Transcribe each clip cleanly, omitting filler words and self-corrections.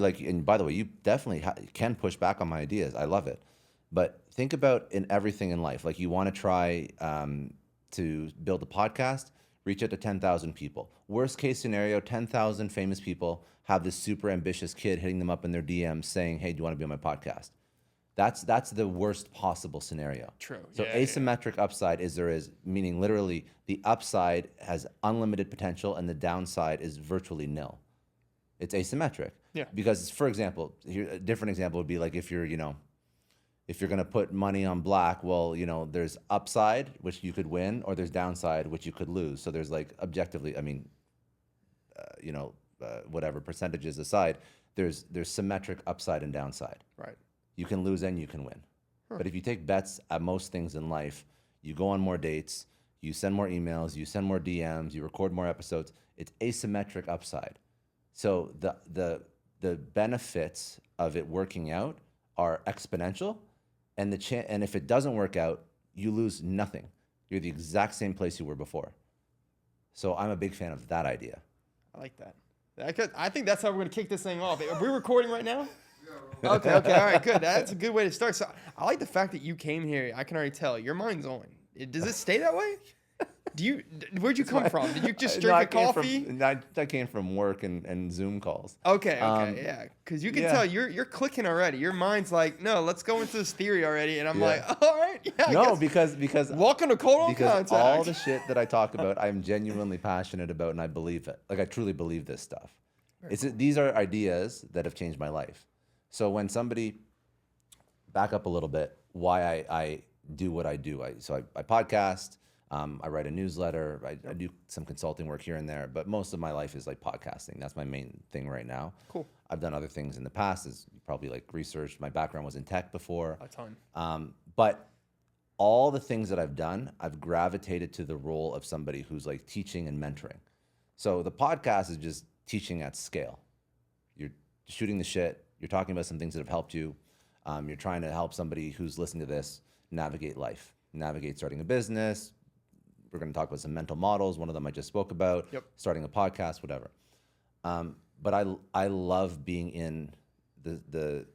like, and by the way, you definitely can push back on my ideas. I love it. But think about in everything in life. Like, you want to try to build a podcast, reach out to 10,000 people. Worst case scenario, 10,000 famous people have this super ambitious kid hitting them up in their DMs saying, hey, do you want to be on my podcast? That's the worst possible scenario. True. So Yeah, asymmetric upside is meaning literally the upside has unlimited potential and the downside is virtually nil. It's asymmetric. Yeah. Because, for example, here, a different example would be like if you're going to put money on black, well, there's upside, which you could win, or there's downside, which you could lose. So there's like objectively, I mean, whatever percentages aside, there's symmetric upside and downside. Right. You can lose and you can win. But if you take bets at most things in life, you go on more dates, you send more emails, you send more DMs, you record more episodes, it's asymmetric upside. So the benefits of it working out are exponential, and and if it doesn't work out, you lose nothing. You're the exact same place you were before. So I'm a big fan of that idea. I like that. I think that's how we're going to kick this thing off. Are we recording right now? Okay, all right, good. That's a good way to start. So I like the fact that you came here. I can already tell your mind's on. Does it stay that way? Where'd you come from? Did you just drink a coffee? I came from work and Zoom calls. Okay, yeah. Because you can tell you're clicking already. Your mind's like, no, let's go into this theory already. And I'm like, all right, yeah. No, because welcome to Cold On Contact. All the shit that I talk about, I'm genuinely passionate about, and I believe it. Like, I truly believe this stuff. These are ideas that have changed my life. So when somebody, back up a little bit, why I do what I do. I podcast. I write a newsletter. I do some consulting work here and there, but most of my life is like podcasting. That's my main thing right now. Cool. I've done other things in the past, as you probably like researched. My background was in tech before. A ton. But all the things that I've done, I've gravitated to the role of somebody who's like teaching and mentoring. So the podcast is just teaching at scale. You're shooting the shit. You're talking about some things that have helped you. You're trying to help somebody who's listening to this navigate life, navigate starting a business. We're going to talk about some mental models. One of them I just spoke about. Yep. Starting a podcast, whatever. But I love being in the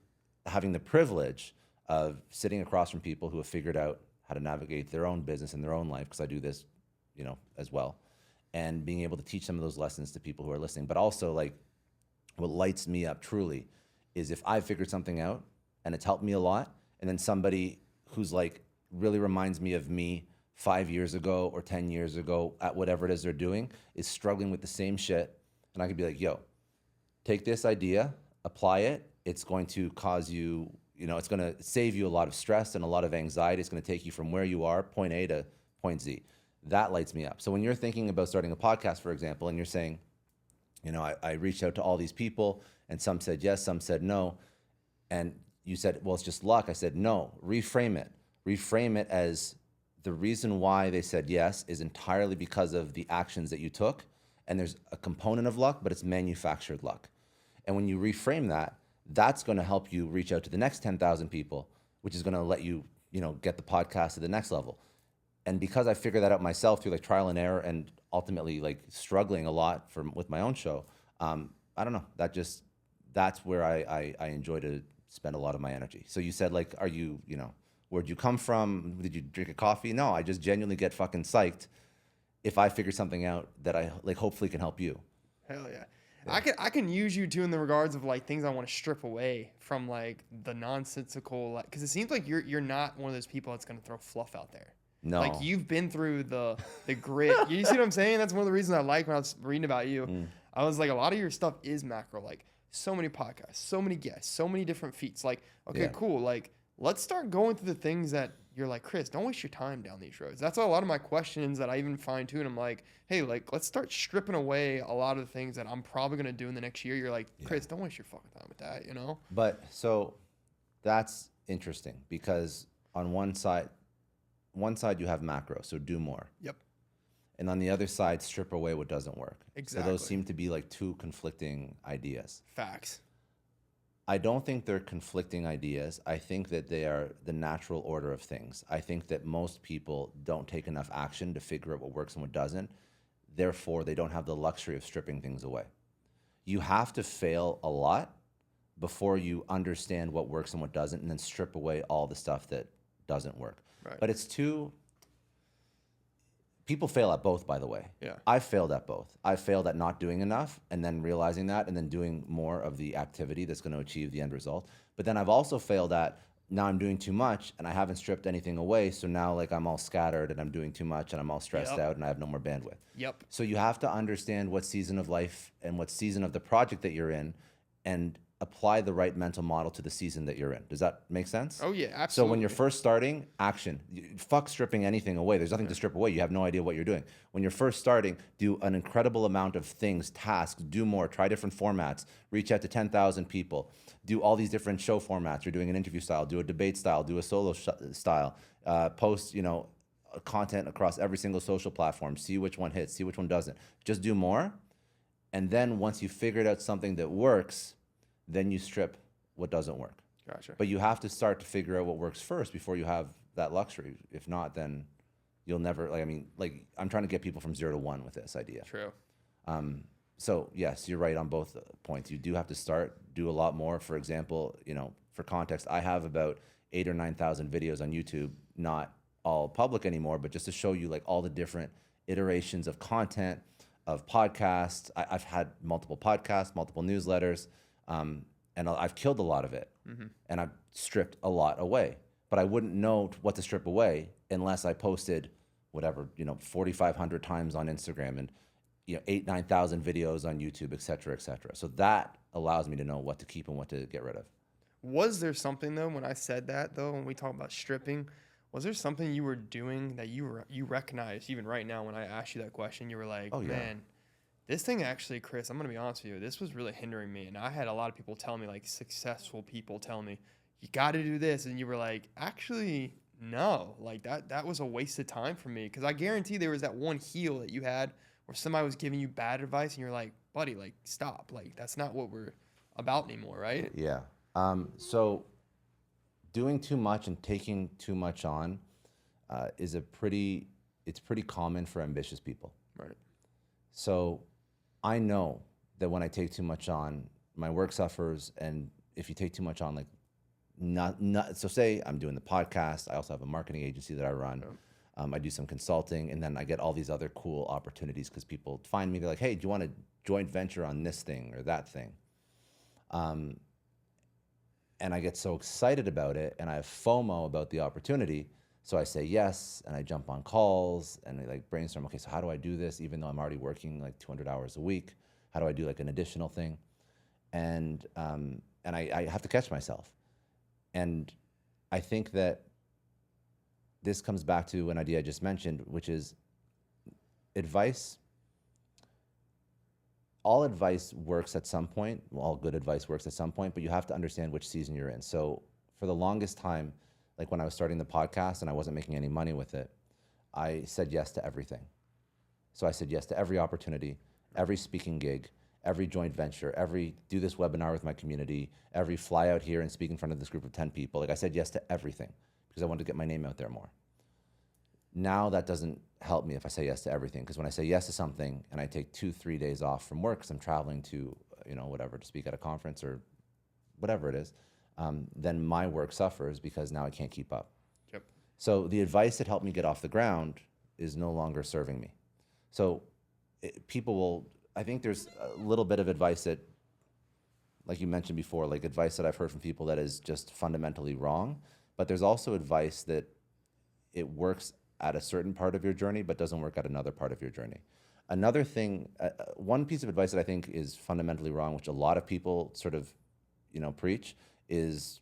having the privilege of sitting across from people who have figured out how to navigate their own business and their own life, because I do this, as well, and being able to teach some of those lessons to people who are listening. But also, like, what lights me up truly is if I figured something out and it's helped me a lot, and then somebody who's like really reminds me of me 5 years ago or 10 years ago at whatever it is they're doing is struggling with the same shit. And I could be like, yo, take this idea, apply it. It's going to cause you, it's going to save you a lot of stress and a lot of anxiety. It's going to take you from where you are, point A to point Z. That lights me up. So when you're thinking about starting a podcast, for example, and you're saying, I reached out to all these people and some said yes, some said no. And you said, well, it's just luck. I said, no, reframe it. Reframe it as the reason why they said yes is entirely because of the actions that you took. And there's a component of luck, but it's manufactured luck. And when you reframe that, that's going to help you reach out to the next 10,000 people, which is going to let you, get the podcast to the next level. And because I figured that out myself through like trial and error and ultimately like struggling a lot with my own show, I don't know, that's where I enjoy to spend a lot of my energy. So you said, like, are you, where'd you come from? Did you drink a coffee? No, I just genuinely get fucking psyched if I figure something out that I like hopefully can help you. Hell yeah. I can use you too in the regards of like things I want to strip away from like the nonsensical, like, because it seems like you're not one of those people that's going to throw fluff out there. No. Like, you've been through the grit. You see what I'm saying? That's one of the reasons I like when I was reading about you. I was like, a lot of your stuff is macro. Like, so many podcasts, so many guests, so many different feats. Like, okay, cool. Like, let's start going through the things that you're like, Chris, don't waste your time down these roads. That's a lot of my questions that I even fine tune. I'm like, hey, like, let's start stripping away a lot of the things that I'm probably going to do in the next year. You're like, Chris, don't waste your fucking time with that, But so that's interesting because on one side you have macro, so do more. Yep. And on the other side, strip away what doesn't work. Exactly. So those seem to be like two conflicting ideas. Facts. I don't think they're conflicting ideas. I think that they are the natural order of things. I think that most people don't take enough action to figure out what works and what doesn't. Therefore, they don't have the luxury of stripping things away. You have to fail a lot before you understand what works and what doesn't, and then strip away all the stuff that doesn't work. Right. But people fail at both, by the way. Yeah. I've failed at both. I've failed at not doing enough and then realizing that and then doing more of the activity that's going to achieve the end result. But then I've also failed at now I'm doing too much and I haven't stripped anything away. So now like I'm all scattered and I'm doing too much and I'm all stressed out and I have no more bandwidth. Yep. So you have to understand what season of life and what season of the project that you're in and apply the right mental model to the season that you're in. Does that make sense? Oh yeah, absolutely. So when you're first starting, action. Fuck stripping anything away. There's nothing to strip away. You have no idea what you're doing. When you're first starting, do an incredible amount of things, tasks, do more, try different formats, reach out to 10,000 people, do all these different show formats. You're doing an interview style, do a debate style, do a solo style, post, content across every single social platform, see which one hits, see which one doesn't. Just do more. And then once you figured out something that works, then you strip what doesn't work. Gotcha. But you have to start to figure out what works first before you have that luxury. If not, then you'll never, I'm trying to get people from 0 to 1 with this idea. True. So yes, you're right on both points. You do have to start, do a lot more. For example, for context, I have about 8,000 or 9,000 videos on YouTube, not all public anymore, but just to show you like all the different iterations of content, of podcasts. I've had multiple podcasts, multiple newsletters, and I've killed a lot of it, and I've stripped a lot away. But I wouldn't know what to strip away unless I posted whatever, 4,500 times on Instagram and 8,000-9,000 videos on YouTube, et cetera, et cetera. So that allows me to know what to keep and what to get rid of. Was there something though when I said that though, when we talk about stripping, was there something you were doing that you recognized even right now when I asked you that question? You were like, oh, yeah. Man, this thing actually, Chris, I'm going to be honest with you, this was really hindering me. And I had a lot of people tell me, like successful people tell me, you got to do this. And you were like, actually, no, like that was a waste of time for me. Because I guarantee there was that one heel that you had where somebody was giving you bad advice and you're like, buddy, like stop. Like that's not what we're about anymore, right? Yeah. So doing too much and taking too much on is it's pretty common for ambitious people. Right. So I know that when I take too much on, my work suffers. And if you take too much on, like so say I'm doing the podcast. I also have a marketing agency that I run. Yeah. I do some consulting, and then I get all these other cool opportunities because people find me. They're like, hey, do you want a joint venture on this thing or that thing? And I get so excited about it, and I have FOMO about the opportunity. So I say yes, and I jump on calls, and I like brainstorm, okay, so how do I do this, even though I'm already working like 200 hours a week? How do I do like an additional thing? And I have to catch myself. And I think that this comes back to an idea I just mentioned, which is advice. All advice works at some point. Well, all good advice works at some point, but you have to understand which season you're in. So for the longest time, like when I was starting the podcast and I wasn't making any money with it, I said yes to everything. So I said yes to every opportunity, every speaking gig, every joint venture, every do this webinar with my community, every fly out here and speak in front of this group of 10 people. Like I said yes to everything because I wanted to get my name out there more. Now that doesn't help me if I say yes to everything, because when I say yes to something and I take 2-3 days off from work because I'm traveling to, whatever, to speak at a conference or whatever it is, then my work suffers because now I can't keep up. Yep. So the advice that helped me get off the ground is no longer serving me. So I think there's a little bit of advice that, like you mentioned before, like advice that I've heard from people that is just fundamentally wrong, but there's also advice that it works at a certain part of your journey, but doesn't work at another part of your journey. Another thing, one piece of advice that I think is fundamentally wrong, which a lot of people sort of, preach, is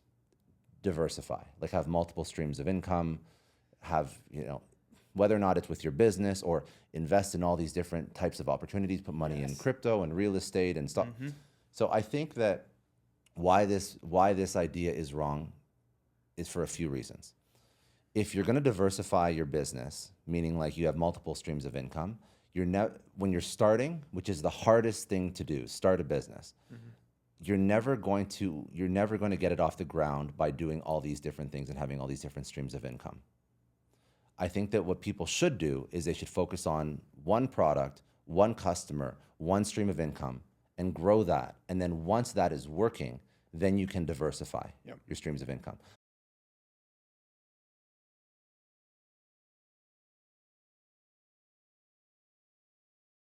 diversify. Like have multiple streams of income, have, whether or not it's with your business or invest in all these different types of opportunities, put money in crypto and real estate and stuff. Mm-hmm. So I think that why this idea is wrong is for a few reasons. If you're going to diversify your business, meaning like you have multiple streams of income, when you're starting, which is the hardest thing to do, start a business, you're never going to get it off the ground by doing all these different things and having all these different streams of income. I think that what people should do is they should focus on one product, one customer, one stream of income, and grow that. And then once that is working, then you can diversify Yep. your streams of income.